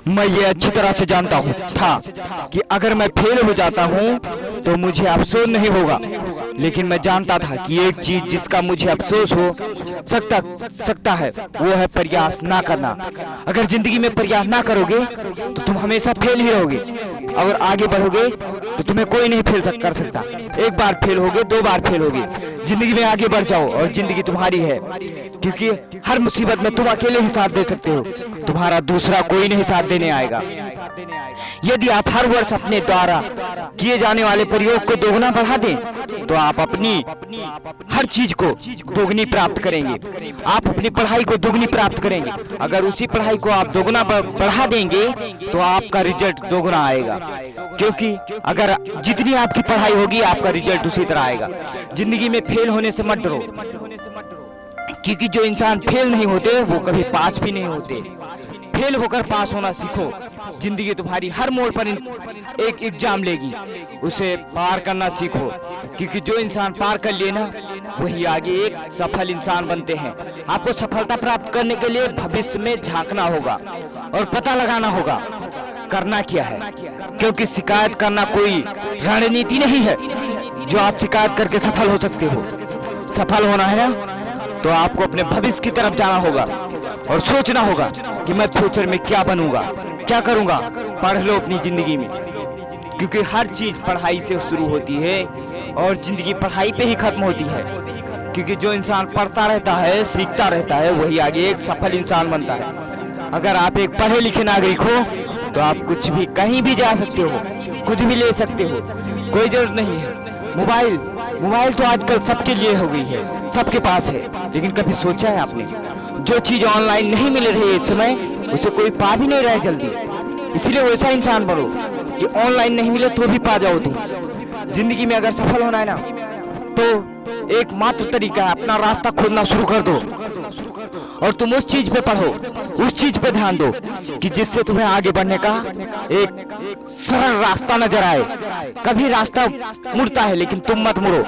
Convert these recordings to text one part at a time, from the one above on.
मैं ये अच्छी तरह से जानता था कि अगर मैं फेल हो जाता हूँ तो मुझे अफसोस नहीं होगा, लेकिन मैं जानता था कि एक चीज जिसका मुझे अफसोस हो सकता है वो है प्रयास ना करना। अगर जिंदगी में प्रयास ना करोगे तो तुम हमेशा फेल ही रहोगे। अगर आगे बढ़ोगे तो तुम्हें कोई नहीं फेल कर सकता। एक बार फेल होगे, दो बार फेल होगे, जिंदगी में आगे बढ़ जाओ और जिंदगी तुम्हारी है, क्योंकि हर मुसीबत में तुम अकेले ही साथ दे सकते हो, तुम्हारा दूसरा कोई नहीं साथ देने आएगा। यदि आप हर वर्ष अपने द्वारा किए जाने वाले प्रयोग को दोगुना बढ़ा दें तो आप अपनी हर चीज को दोगुनी प्राप्त करेंगे। आप अपनी पढ़ाई को दोगुनी प्राप्त करेंगे। अगर उसी पढ़ाई को आप दोगुना बढ़ा देंगे तो आपका रिजल्ट दोगुना आएगा, क्योंकि अगर जितनी आपकी पढ़ाई होगी आपका रिजल्ट उसी तरह आएगा। जिंदगी में फेल होने से मत डरो, क्योंकि जो इंसान फेल नहीं होते वो कभी पास भी नहीं होते। फेल होकर पास होना सीखो। जिंदगी तुम्हारी हर मोड़ पर एक एग्जाम लेगी, उसे पार करना सीखो, क्योंकि जो इंसान पार कर लिए ना वही आगे एक सफल इंसान बनते हैं। आपको सफलता प्राप्त करने के लिए भविष्य में झांकना होगा और पता लगाना होगा करना क्या है, क्योंकि शिकायत करना कोई रणनीति नहीं है जो आप शिकायत करके सफल हो सकते हो। सफल होना है ना तो आपको अपने भविष्य की तरफ जाना होगा और सोचना होगा कि मैं फ्यूचर में क्या बनूंगा, क्या करूंगा। पढ़ लो अपनी जिंदगी में, क्योंकि हर चीज पढ़ाई से शुरू होती है और जिंदगी पढ़ाई पे ही खत्म होती है। क्योंकि जो इंसान पढ़ता रहता है, सीखता रहता है, वही आगे एक सफल इंसान बनता है। अगर आप एक पढ़े लिखे नागरिक हो तो आप कुछ भी कहीं भी जा सकते हो, कुछ भी ले सकते हो, कोई जरूरत नहीं है। मोबाइल तो आजकल सबके लिए हो गई है, सबके पास है, लेकिन कभी सोचा है आपने जो चीज ऑनलाइन नहीं मिल रही है इस समय उसे कोई पा भी नहीं रहा है जल्दी। इसलिए वैसा इंसान बनो कि ऑनलाइन नहीं मिले तो भी पा जाओ तुम। जिंदगी में अगर सफल होना है ना तो एक मात्र तरीका है, अपना रास्ता खोदना शुरू कर दो और तुम उस चीज पे पढ़ो, उस चीज पे ध्यान दो कि जिससे तुम्हें आगे बढ़ने का एक सरल रास्ता नजर आए। कभी रास्ता मुड़ता है लेकिन तुम मत मुड़ो।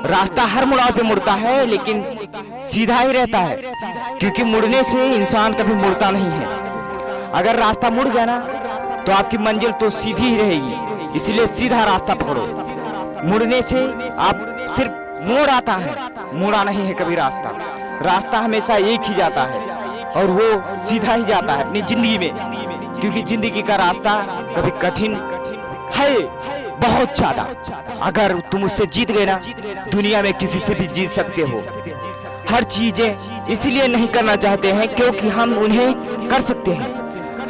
रास्ता हर मुड़ाव पे मुड़ता है लेकिन सीधा ही रहता है, क्योंकि मुड़ने से इंसान कभी मुड़ता नहीं है। अगर रास्ता मुड़ गया ना तो आपकी मंजिल तो सीधी ही रहेगी, इसलिए सीधा रास्ता पकड़ो। मुड़ने से आप सिर्फ मोड़ आता है, मुड़ा नहीं है कभी रास्ता हमेशा एक ही जाता है और वो सीधा ही जाता है अपनी जिंदगी में, क्योंकि जिंदगी का रास्ता कभी कठिन है बहुत ज्यादा। अगर तुम उससे जीत गए ना दुनिया में किसी से भी जीत सकते हो। हर चीजें इसलिए नहीं करना चाहते हैं क्योंकि हम उन्हें कर सकते हैं,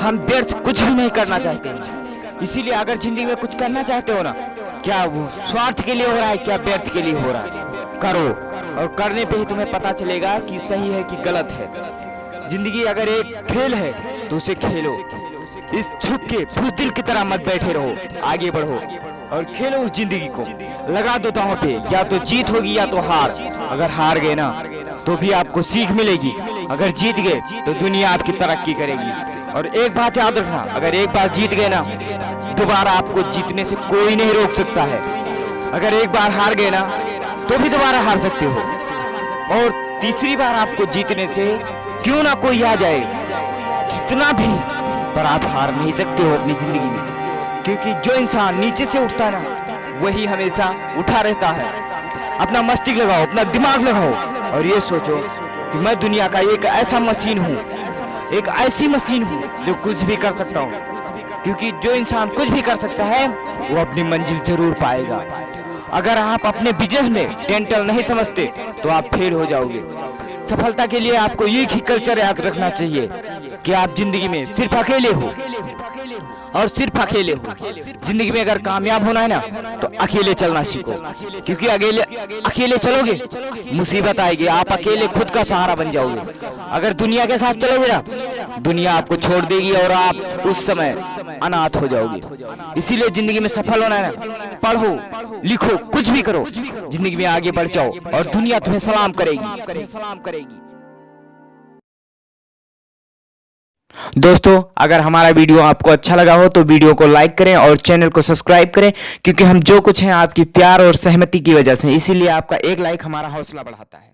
हम व्यर्थ कुछ भी नहीं करना चाहते हैं। इसीलिए अगर जिंदगी में कुछ करना चाहते हो ना, क्या वो स्वार्थ के लिए हो रहा है, क्या व्यर्थ के लिए हो रहा है, करो और करने पे ही तुम्हें पता चलेगा कि सही है कि गलत है। जिंदगी अगर एक खेल है तो उसे खेलो, इस छुप के बुज़दिल की तरह मत बैठे रहो, आगे बढ़ो और खेलो उस जिंदगी को। लगा दो दांव पे, या तो जीत होगी या तो हार। अगर हार गए ना तो भी आपको सीख मिलेगी, अगर जीत गए तो दुनिया आपकी तरक्की करेगी। और एक बात याद रखना, अगर एक बार जीत गए ना दोबारा आपको जीतने से कोई नहीं रोक सकता है। अगर एक बार हार गए ना तो भी दोबारा हार सकते हो, और तीसरी बार आपको जीतने से क्यों ना कोई आ जाए, जितना भी, पर आप हार नहीं सकते हो अपनी जिंदगी में। क्योंकि जो इंसान नीचे से उठता है ना वही हमेशा उठा रहता है। अपना मस्तिष्क लगाओ, अपना दिमाग लगाओ और ये सोचो कि मैं दुनिया का एक ऐसा मशीन हूँ, एक ऐसी मशीन हूँ जो कुछ भी कर सकता हूँ। क्योंकि जो इंसान कुछ भी कर सकता है वो अपनी मंजिल जरूर पाएगा। अगर आप अपने बिजनेस में टेंटल नहीं समझते तो आप फेल हो जाओगे। सफलता के लिए आपको एक ही कल्चर याद रखना चाहिए कि आप जिंदगी में सिर्फ अकेले हो और सिर्फ अकेले हो। जिंदगी में अगर कामयाब होना है ना तो अकेले चलना सीखो, क्योंकि अकेले चलोगे मुसीबत आएगी, आप अकेले खुद का सहारा बन जाओगे। अगर दुनिया के साथ चलोगे ना दुनिया आपको छोड़ देगी और आप उस समय अनाथ हो जाओगे। इसीलिए जिंदगी में सफल होना है ना, पढ़ो लिखो कुछ भी करो, जिंदगी में आगे बढ़ जाओ और दुनिया तुम्हें सलाम करेगी। दोस्तों अगर हमारा वीडियो आपको अच्छा लगा हो तो वीडियो को लाइक करें और चैनल को सब्सक्राइब करें, क्योंकि हम जो कुछ हैं आपकी प्यार और सहमति की वजह से, इसीलिए आपका एक लाइक हमारा हौसला बढ़ाता है।